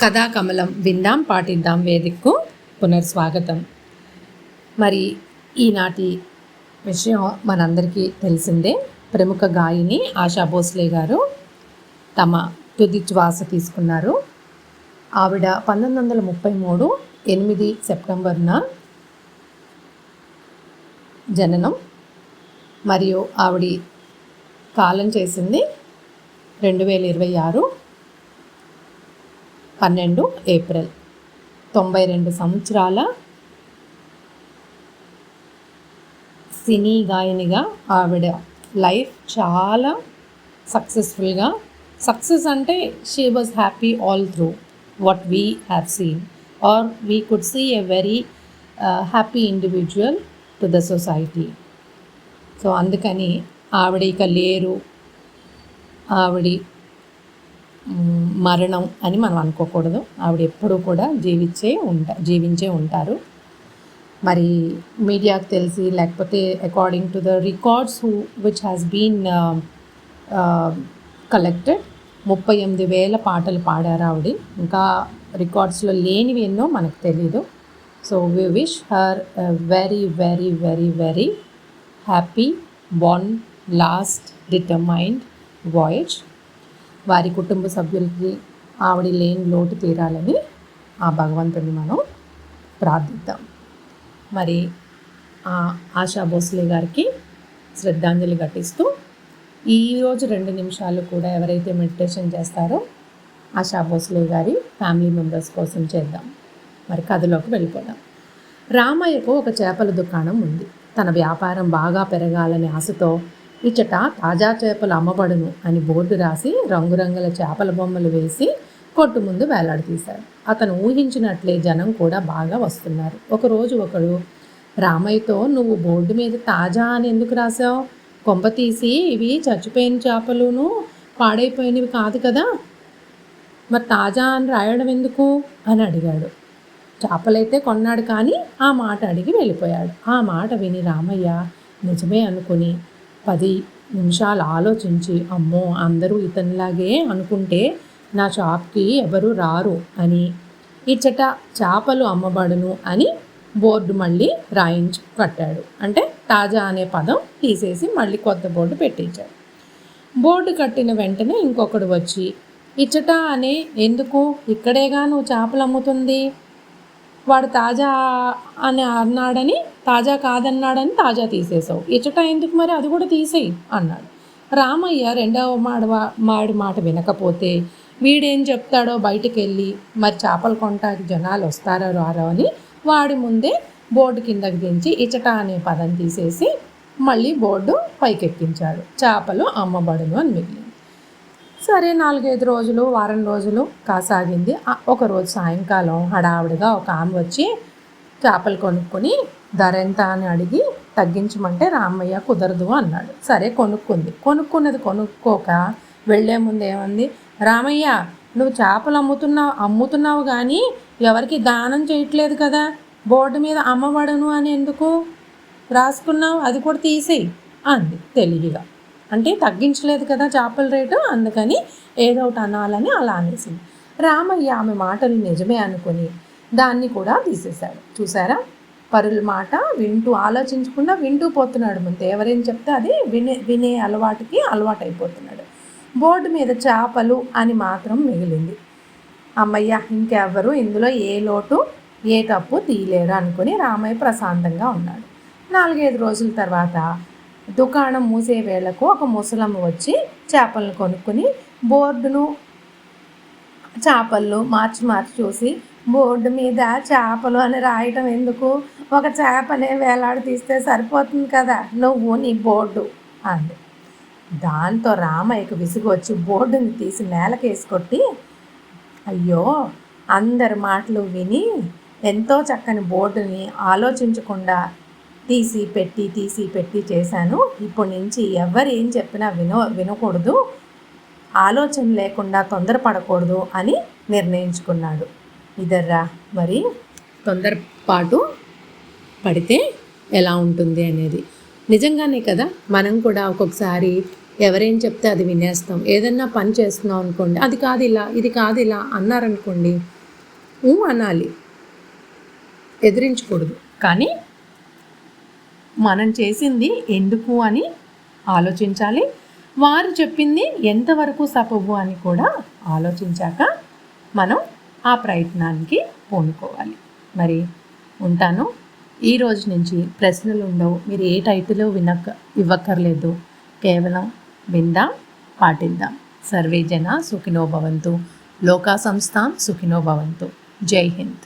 కథాకమలం విందాం పాటిద్దాం వేదికకు పునర్స్వాగతం. మరి ఈనాటి విషయం మనందరికీ తెలిసిందే. ప్రముఖ గాయని ఆశా భోస్లే గారు తమ తుది శ్వాస తీసుకున్నారు. ఆవిడ 1933 8 సెప్టెంబర్న జననం మరియు ఆవిడ కాలం చేసింది 2026 12 ఏప్రిల్. 92 సంవత్సరాల సినీ గాయనిగా ఆవిడ లైఫ్ చాలా సక్సెస్ఫుల్గా, సక్సెస్ అంటే she was happy all through what we have seen or we could see a very happy individual to the society. So అందుకని ఆవిడ ఇక లేరు, ఆవిడ మరణం అని మనం అనుకోకూడదు. ఆవిడ ఎప్పుడూ కూడా జీవించే ఉంటారు. మరి మీడియాకు తెలిసి లేకపోతే according to the records which has been collected 38,000 పాటలు పాడారు ఆవిడ. ఇంకా రికార్డ్స్లో లేనివి ఎన్నో మనకు తెలీదు. So we wish her very very very very happy born last determined voyage. వారి కుటుంబ సభ్యులకి ఆవిడ లేని లోటు తీరాలని ఆ భగవంతుని మనం ప్రార్థిద్దాం. మరి ఆశా భోస్లే గారికి శ్రద్ధాంజలి ఘటిస్తూ ఈరోజు 2 నిమిషాలు కూడా ఎవరైతే మెడిటేషన్ చేస్తారో ఆశా భోస్లే గారి ఫ్యామిలీ మెంబర్స్ కోసం చేద్దాం. మరి కథలోకి వెళ్ళిపోదాం. రామయ్యకు ఒక చేపల దుకాణం ఉంది. తన వ్యాపారం బాగా పెరగాలనే ఆశతో ఇచ్చట తాజా చేపలు అమ్మబడును అని బోర్డు రాసి రంగురంగుల చేపల బొమ్మలు వేసి కొట్టు ముందు వేలాడదీశారు. అతను ఊహించినట్లే జనం కూడా బాగా వస్తున్నారు. ఒకరోజు ఒకడు రామయ్యతో, నువ్వు బోర్డు మీద తాజా అని ఎందుకు రాసావు? కొంప తీసి ఇవి చచ్చిపోయిన చేపలును పాడైపోయినవి కాదు కదా, మరి తాజా అని రాయడం ఎందుకు అని అడిగాడు. చేపలైతే కొన్నాడు, కానీ ఆ మాట అడిగి వెళ్ళిపోయాడు. ఆ మాట విని రామయ్య నిజమే అనుకుని 10 నిమిషాలు ఆలోచించి, అమ్మో అందరూ ఇతనిలాగే అనుకుంటే నా షాప్కి ఎవరు రారు అని ఇచ్చట చేపలు అమ్మబడును అని బోర్డు మళ్ళీ రాయించి కట్టాడు. అంటే తాజా అనే పదం తీసేసి మళ్ళీ కొత్త బోర్డు పెట్టించాడు. బోర్డు కట్టిన వెంటనే ఇంకొకడు వచ్చి, ఇచ్చట అనే ఎందుకు, ఇక్కడేగా నువ్వు చేపలు అమ్ముతుంది, వాడు తాజా అని అన్నాడని తాజా కాదన్నాడని తాజా తీసేసావు, ఇచ్చట ఎందుకు, మరి అది కూడా తీసేయి అన్నాడు. రామయ్య రెండవ మాట వినకపోతే వీడేం చెప్తాడో బయటికి వెళ్ళి మరి చేపలు కొంటానికి జనాలు వస్తారో రారో అని వాడి ముందే బోర్డు కిందకి దించి ఇచ్చట అనే పదం తీసేసి మళ్ళీ బోర్డు పైకెక్కించాడు. చేపలు అమ్మబడును అని మిగిలింది. సరే 4-5 రోజులు, వారం రోజులు కాసాగింది. ఒకరోజు సాయంకాలం హడావుడిగా ఒక ఆమె వచ్చి చేపలు కొనుక్కొని ధర ఎంత అని అడిగి తగ్గించమంటే రామయ్య కుదరదు అన్నాడు. సరే కొనుక్కున్నది కొనుక్కోక వెళ్ళే ముందు ఏమంది, రామయ్య నువ్వు చేపలు అమ్ముతున్నావు కానీ ఎవరికి దానం చేయట్లేదు కదా, బోర్డు మీద అమ్మబడను అని ఎందుకు రాసుకున్నావు, అది కూడా తీసేయి అంది తెలివిగా. అంటే తగ్గించలేదు కదా చేపల రేటు, అందుకని ఏదో ఒకటి అనాలని అలా అనేసింది. రామయ్య ఆమె మాటలు నిజమే అనుకుని దాన్ని కూడా తీసేశాడు. చూసారా, పరుల మాట వింటూ ఆలోచించకుండా వింటూ పోతున్నాడు. ముందు ఎవరేం చెప్తే అది వినే అలవాటైపోతున్నాడు. బోర్డు మీద చేపలు అని మాత్రం మిగిలింది. అమ్మయ్య, ఇంకెవ్వరు ఇందులో ఏ లోటు ఏ తప్పు తీయలేరు అనుకుని రామయ్య ప్రశాంతంగా ఉన్నాడు. 4-5 రోజుల తర్వాత దుకాణం మూసే వేళకు ఒక ముసలమ్మ వచ్చి చేపలను కొనుక్కుని బోర్డును చేపలను మార్చి చూసి, బోర్డు మీద చేపలు అని రాయటం ఎందుకు, ఒక చేపనే వేలాడి తీస్తే సరిపోతుంది కదా, నువ్వు నీ బోర్డు అంది. దాంతో రామయ్యకు విసుగు వచ్చి బోర్డుని తీసి నేలకేసి కొట్టి, అయ్యో అందరి మాటలు విని ఎంతో చక్కని బోర్డుని ఆలోచించకుండా తీసి పెట్టి చేశాను. ఇప్పటి నుంచి ఎవరు ఏం చెప్పినా వినకూడదు, ఆలోచన లేకుండా తొందరపడకూడదు అని నిర్ణయించుకున్నాడు. ఇదర్రా మరి తొందరపాటు పడితే ఎలా ఉంటుంది అనేది. నిజంగానే కదా, మనం కూడా ఒక్కొక్కసారి ఎవరేం చెప్తే అది వినేస్తాం. ఏదన్నా పని చేస్తున్నాం అనుకోండి, అది కాదు ఇలా, ఇది కాదు ఇలా అన్నారనుకోండి, అనాలి, ఎదిరించకూడదు. కానీ మనం చేసింది ఎందుకు అని ఆలోచించాలి. వారు చెప్పింది ఎంతవరకు సబబు అని కూడా ఆలోచించాక మనం ఆ ప్రయత్నానికి పూనుకోవాలి. మరి ఉంటాను. ఈ రోజు నుంచి ప్రశ్నలు ఉండవు. మీరు ఏ టైటిల్ ఇవ్వక్కర్లేదు. కేవలం విందాం, పాటిద్దాం. సర్వే జన సుఖినో భవంతు. లోకా సంస్థాం సుఖినో భవంతు. జై హింద్.